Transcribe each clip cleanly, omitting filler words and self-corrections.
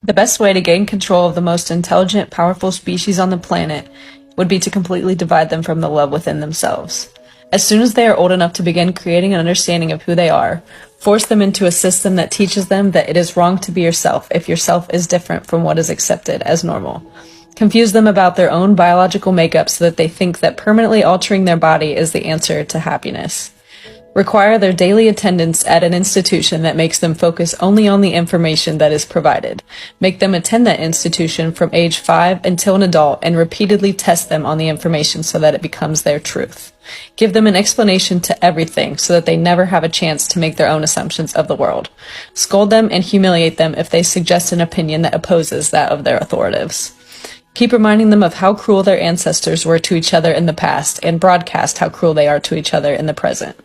The best way to gain control of the most intelligent, powerful species on the planet would be to completely divide them from the love within themselves. As soon as they are old enough to begin creating an understanding of who they are, force them into a system that teaches them that it is wrong to be yourself if yourself is different from what is accepted as normal. Confuse them about their own biological makeup so that they think that permanently altering their body is the answer to happiness. Require their daily attendance at an institution that makes them focus only on the information that is provided. Make them attend that institution from age 5 until an adult and repeatedly test them on the information so that it becomes their truth. Give them an explanation to everything so that they never have a chance to make their own assumptions of the world. Scold them and humiliate them if they suggest an opinion that opposes that of their authorities. Keep reminding them of how cruel their ancestors were to each other in the past and broadcast how cruel they are to each other in the present.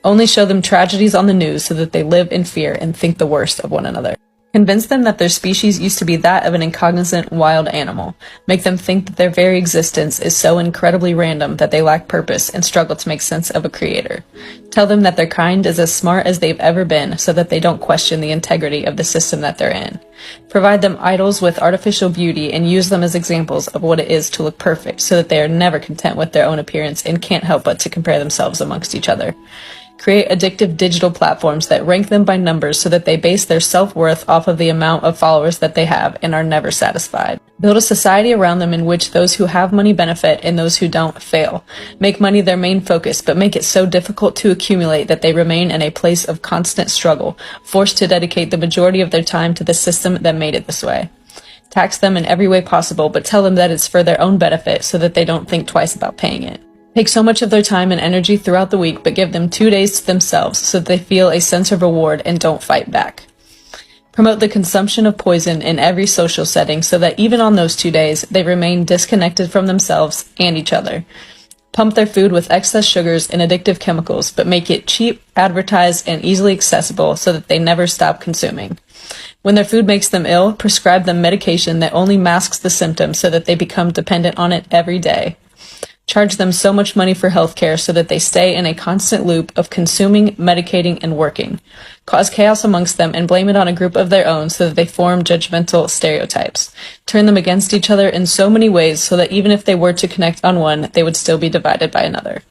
Only show them tragedies on the news so that they live in fear and think the worst of one another. Convince them that their species used to be that of an incognizant wild animal. Make them think that their very existence is so incredibly random that they lack purpose and struggle to make sense of a creator. Tell them that their kind is as smart as they've ever been so that they don't question the integrity of the system that they're in. Provide them idols with artificial beauty and use them as examples of what it is to look perfect so that they are never content with their own appearance and can't help but to compare themselves amongst each other. Create addictive digital platforms that rank them by numbers so that they base their self-worth off of the amount of followers that they have and are never satisfied. Build a society around them in which those who have money benefit and those who don't fail. Make money their main focus, but make it so difficult to accumulate that they remain in a place of constant struggle, forced to dedicate the majority of their time to the system that made it this way. Tax them in every way possible, but tell them that it's for their own benefit so that they don't think twice about paying it. Take so much of their time and energy throughout the week, but give them 2 days to themselves so that they feel a sense of reward and don't fight back. Promote the consumption of poison in every social setting so that even on those 2 days, they remain disconnected from themselves and each other. Pump their food with excess sugars and addictive chemicals, but make it cheap, advertised, and easily accessible so that they never stop consuming. When their food makes them ill, prescribe them medication that only masks the symptoms so that they become dependent on it every day. Charge them so much money for healthcare so that they stay in a constant loop of consuming, medicating, and working. Cause chaos amongst them and blame it on a group of their own so that they form judgmental stereotypes. Turn them against each other in so many ways so that even if they were to connect on one, they would still be divided by another.